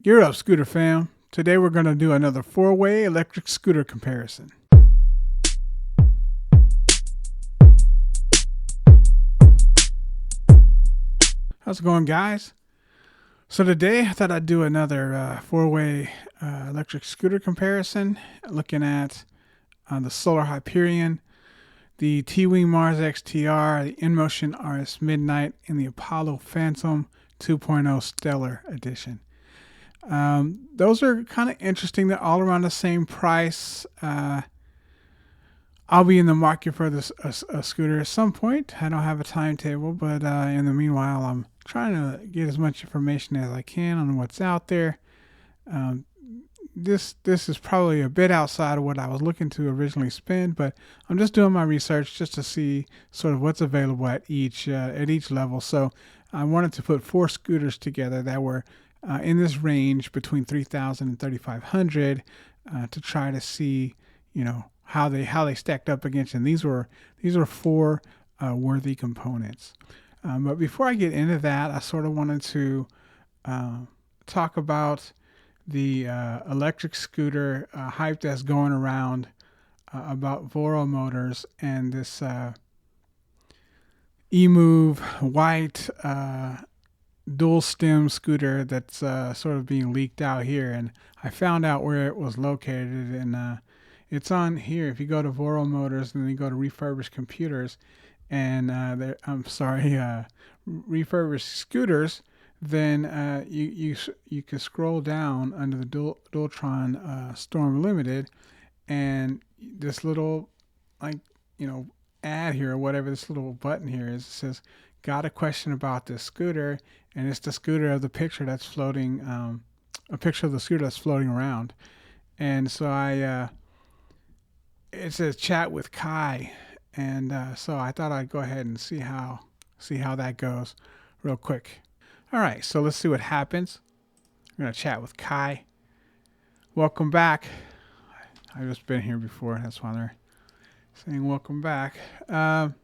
Gear up, scooter fam. Today we're going to do another four-way electric scooter comparison. How's it going, guys? So today I thought I'd do another four-way electric scooter comparison, looking at the Solar Hyperion, the Teewing Mars XTR, the Inmotion RS Midnight, and the Apollo Phantom 2.0 Stellar Edition. Those are kind of interesting. They're all around the same price. I'll be in the market for a scooter at some point. I don't have a timetable, but in the meanwhile, I'm trying to get as much information as I can on what's out there. This is probably a bit outside of what I was looking to originally spend, but I'm just doing my research just to see sort of what's available at each level. So I wanted to put four scooters together that were in this range between 3,000 and 3,500 to try to see, how they stacked up against. And these were four worthy components. But before I get into that, I sort of wanted to talk about the electric scooter hype that's going around about Voro Motors and this eMove white dual stem scooter that's sort of being leaked out here. And I found out where it was located, and it's on here. If you go to Voro Motors and then you go to refurbished computers and refurbished scooters, then you can scroll down under the Dualtron Storm Limited, and this little ad here, or whatever this little button here is, it says, "Got a question about this scooter?" And it's the scooter of the picture that's floating, a picture of the scooter that's floating around. And so it says chat with Kai, and so I thought I'd go ahead and see how that goes real quick. All right, so let's see what happens. I'm gonna chat with Kai. Welcome back. I've just been here before. That's why they're saying welcome back. I'm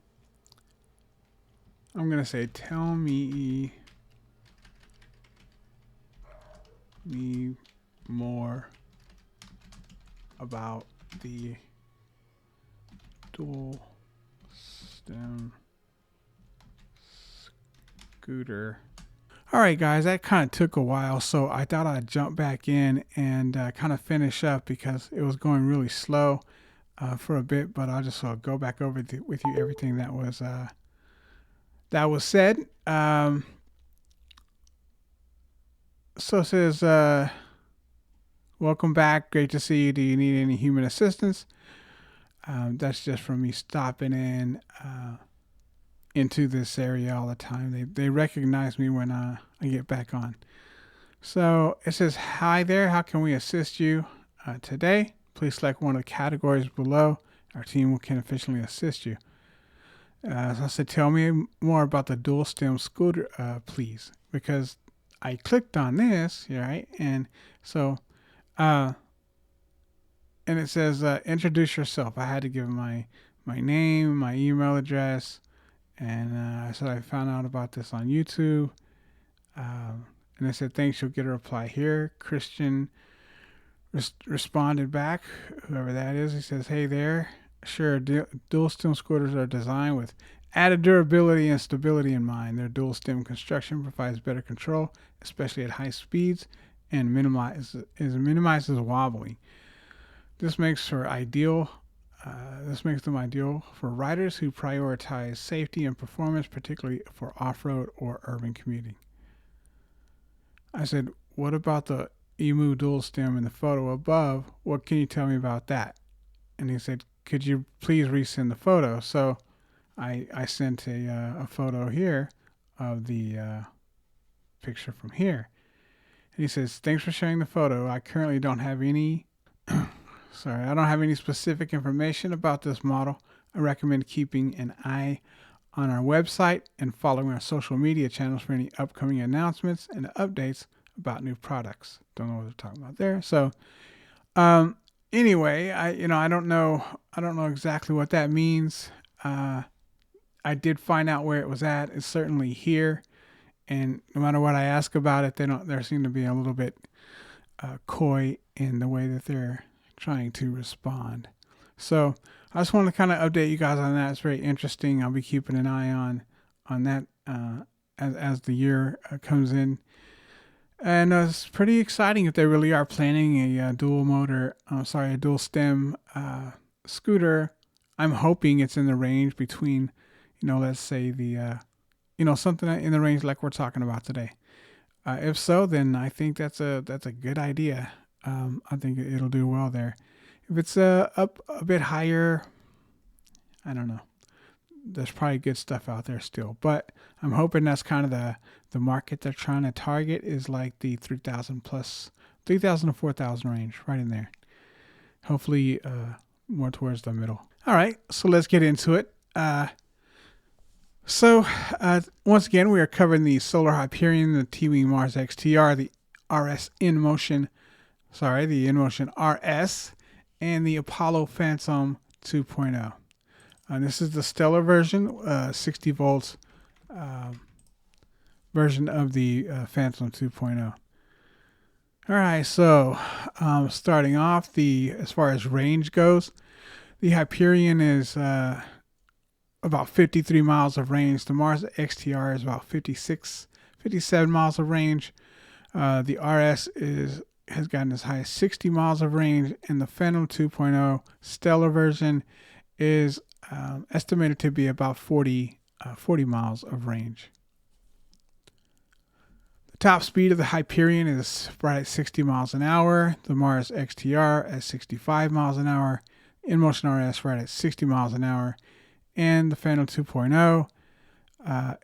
gonna say, tell me more about the dual stem scooter. All right, guys, that kind of took a while, so I thought I'd jump back in and kind of finish up because it was going really slow for a bit. But I'll just go back over with you everything that was said. So it says, welcome back. Great to see you. Do you need any human assistance? That's just from me stopping in into this area all the time. They recognize me when I get back on. So it says, hi there. How can we assist you today? Please select one of the categories below. Our team can efficiently assist you. So I said, tell me more about the dual stem scooter, please, because I clicked on this, right? And so, and it says, introduce yourself. I had to give my name, my email address, and so I found out about this on YouTube. And it said, thanks, you'll get a reply here. Christian responded back, whoever that is. He says, hey there. Sure, dual stem scooters are designed with added durability and stability in mind. Their dual stem construction provides better control, especially at high speeds, and minimizes wobbling. This makes them ideal for riders who prioritize safety and performance, particularly for off-road or urban commuting. I said, what about the eMove dual stem in the photo above? What can you tell me about that? And he said, could you please resend the photo? So I sent a photo here of the picture from here. And he says, thanks for sharing the photo. I currently don't have any specific information about this model. I recommend keeping an eye on our website and following our social media channels for any upcoming announcements and updates about new products. Don't know what they're talking about there. So anyway, I don't know exactly what that means. I did find out where it was at. It's certainly here, and no matter what I ask about it, there seem to be a little bit coy in the way that they're trying to respond. So I just want to kind of update you guys on that. It's very interesting. I'll be keeping an eye on that as the year comes in. And it's pretty exciting if they really are planning a dual stem scooter. I'm hoping it's in the range between, let's say something in the range like we're talking about today. If so, then I think that's a good idea. I think it'll do well there. If it's up a bit higher, I don't know. There's probably good stuff out there still, but I'm hoping that's kind of the market they're trying to target is like the 3,000 to 4,000 range, right in there. Hopefully, more towards the middle. All right, so let's get into it. Once again, we are covering the Solar Hyperion, the Teewing Mars XTR, the Inmotion RS, and the Apollo Phantom 2.0. This is the stellar version, 60 volts version of the Phantom 2.0. All right, so starting off, as far as range goes, the Hyperion is about 53 miles of range. The Mars XTR is about 57 miles of range. The RS has gotten as high as 60 miles of range, and the Phantom 2.0 stellar version is estimated to be about 40 miles of range. The top speed of the Hyperion is right at 60 miles an hour. The Mars XTR at 65 miles an hour. Inmotion RS right at 60 miles an hour. And the Phantom 2.0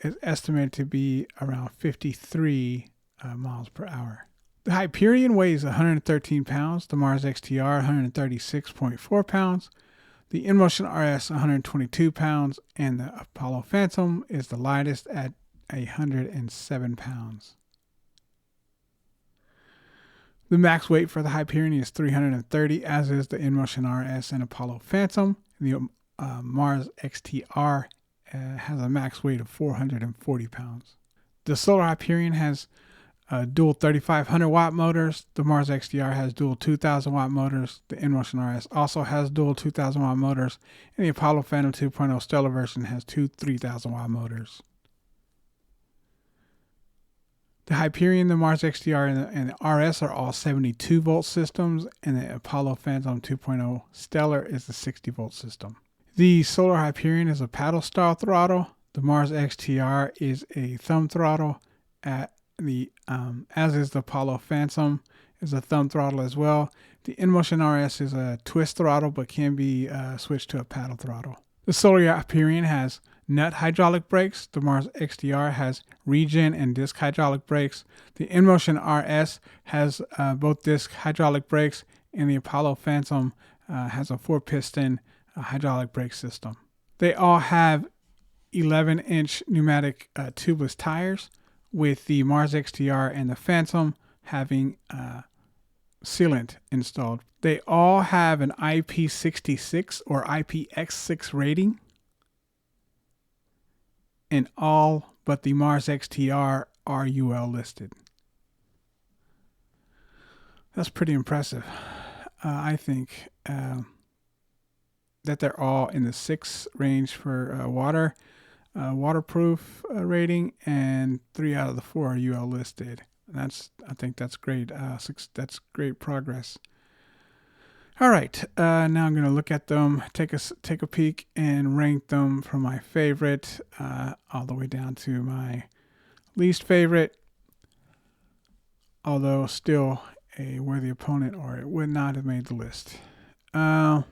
is estimated to be around 53 miles per hour. The Hyperion weighs 113 pounds. The Mars XTR 136.4 pounds. The Inmotion RS 122 pounds, and the Apollo Phantom is the lightest at 107 pounds. The max weight for the Hyperion is 330, as is the Inmotion RS and Apollo Phantom. The Mars XTR has a max weight of 440 pounds. The Solar Hyperion has dual 3,500 watt motors. The Mars XTR has dual 2,000 watt motors. The Inmotion RS also has dual 2,000 watt motors. And the Apollo Phantom 2.0 stellar version has two 3,000 watt motors. The Hyperion, the Mars XTR, and the RS are all 72 volt systems, and the Apollo Phantom 2.0 stellar is the 60 volt system. The Solar Hyperion is a paddle style throttle. The Mars XTR is a thumb throttle. As is the Apollo Phantom is a thumb throttle as well. The Inmotion RS is a twist throttle, but can be switched to a paddle throttle. The Solar Hyperion has nut hydraulic brakes. The Mars XTR has regen and disc hydraulic brakes. The Inmotion RS has both disc hydraulic brakes, and the Apollo Phantom has a 4-piston hydraulic brake system. They all have 11-inch pneumatic tubeless tires, with the Mars XTR and the Phantom having sealant installed. They all have an IP66 or IPX6 rating, and all but the Mars XTR are UL listed. That's pretty impressive. I think that they're all in the 6 range for waterproof rating, and 3 out of the 4 are UL listed. I think that's great. That's great progress. All right, now I'm going to look at them, take a peek, and rank them from my favorite all the way down to my least favorite. Although still a worthy opponent, or it would not have made the list. All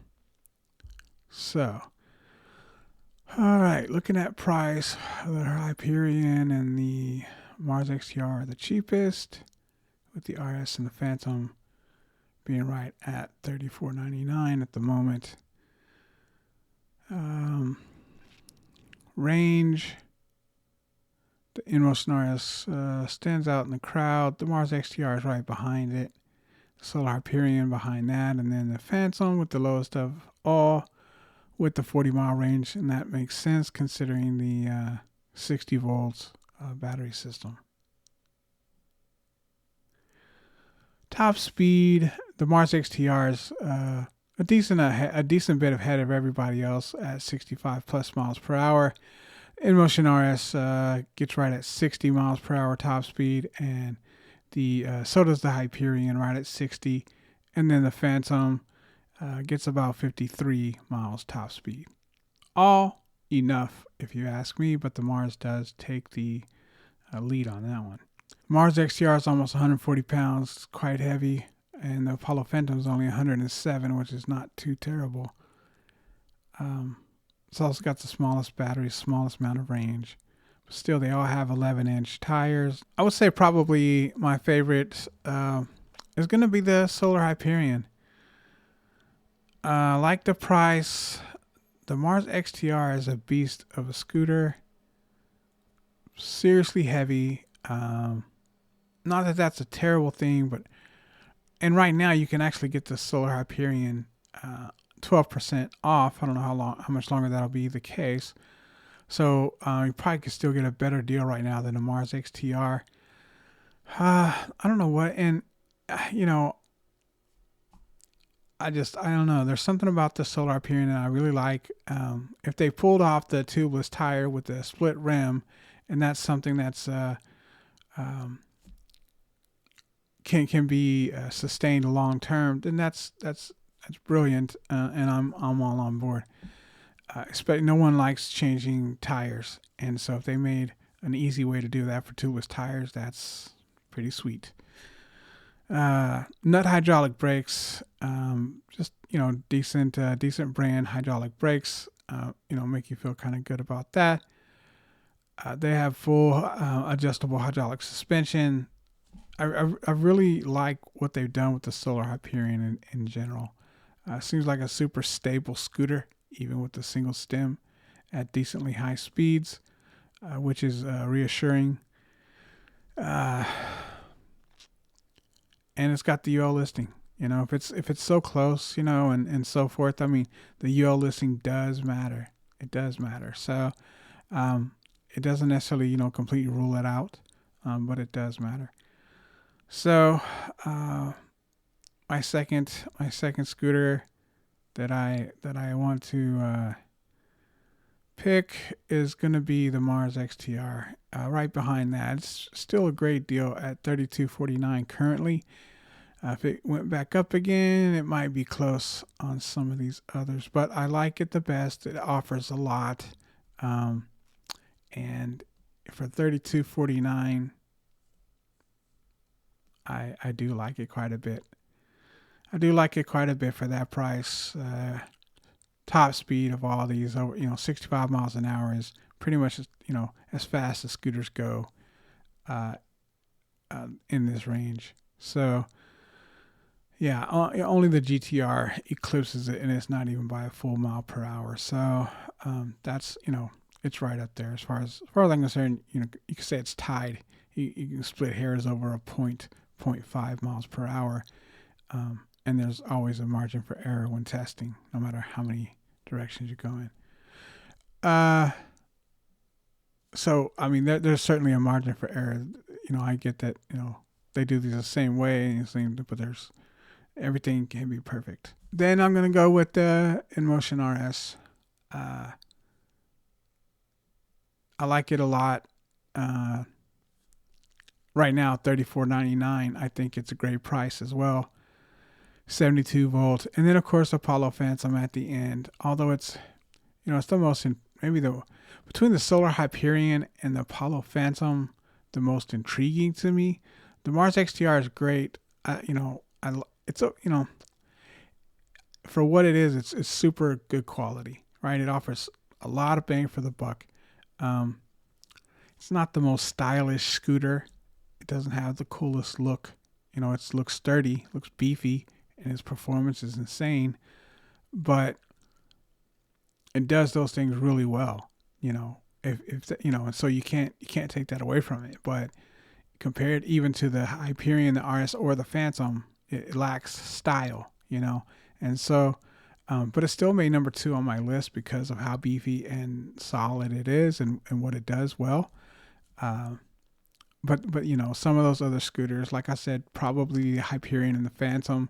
right, looking at price, the Hyperion and the Mars XTR are the cheapest, with the RS and the Phantom being right at $34.99 at the moment. Range, the Inmotion RS stands out in the crowd. The Mars XTR is right behind it. The Solar Hyperion behind that, and then the Phantom with the lowest of all, with the 40-mile range, and that makes sense considering the 60 volts battery system. Top speed, the Mars XTR is a decent bit ahead of everybody else at 65 plus miles per hour. Inmotion RS gets right at 60 miles per hour top speed, and so does the Hyperion, right at 60, and then the Phantom gets about 53 miles top speed. All enough, if you ask me, but the Mars does take the lead on that one. Mars XTR is almost 140 pounds, quite heavy, and the Apollo Phantom is only 107, which is not too terrible. It's also got the smallest battery, smallest amount of range. But still, they all have 11-inch tires. I would say probably my favorite is going to be the Solar Hyperion. Like the price, the Mars XTR is a beast of a scooter. Seriously heavy. Not that that's a terrible thing, and right now you can actually get the Solar Hyperion 12% off. I don't know how much longer that'll be the case. So you probably could still get a better deal right now than the Mars XTR. I don't know what, and you know, I don't know. There's something about the Solar Hyperion that I really like. If they pulled off the tubeless tire with the split rim, and that's something that's can be sustained long term, then that's brilliant, and I'm all on board. Especially no one likes changing tires, and so if they made an easy way to do that for tubeless tires, that's pretty sweet. Nut hydraulic brakes, just decent brand hydraulic brakes. Make you feel kind of good about that. They have full adjustable hydraulic suspension. I really like what they've done with the Solar Hyperion in general. Seems like a super stable scooter, even with the single stem at decently high speeds, which is reassuring. And it's got the UL listing. If it's so close, and so forth. I mean, the UL listing does matter. It does matter. So it doesn't necessarily, completely rule it out, but it does matter. So my second scooter that I want to pick is going to be the Mars XTR. Right behind that, it's still a great deal at $32.49 currently. If it went back up again, it might be close on some of these others, but I like it the best. It offers a lot, and for $32.49. I do like it quite a bit. I do like it quite a bit for that price. Top speed of all these, 65 miles an hour is pretty much, as fast as scooters go in this range. So, yeah, only the GTR eclipses it, and it's not even by a full mile per hour. So that's, it's right up there as far as I'm concerned. You could say it's tied. You can split hairs over a 0.5 miles per hour, and there's always a margin for error when testing, no matter how many directions you go in. So I mean, there's certainly a margin for error. I get that. They do these the same way, but everything can be perfect. Then I'm gonna go with the Inmotion RS. I like it a lot. Right now, $34.99. I think it's a great price as well. 72 volt, and then of course Apollo Phantom at the end. Although it's, it's the most between the Solar Hyperion and the Apollo Phantom, the most intriguing to me. The Mars XTR is great. For what it is, it's super good quality, right? It offers a lot of bang for the buck. It's not the most stylish scooter. It doesn't have the coolest look. It looks sturdy, looks beefy, and its performance is insane. But it does those things really well. And so you can't take that away from it. But compared even to the Hyperion, the RS, or the Phantom, it lacks style. And so, but it still made number 2 on my list because of how beefy and solid it is and what it does well. but you know, some of those other scooters, like I said, probably the Hyperion and the Phantom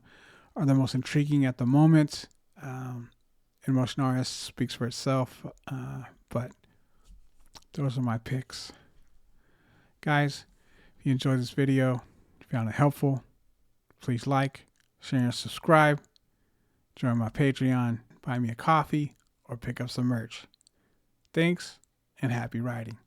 are the most intriguing at the moment. Inmotion RS speaks for itself, but those are my picks. Guys, if you enjoyed this video, if you found it helpful, please like, share, and subscribe. Join my Patreon, buy me a coffee, or pick up some merch. Thanks, and happy riding.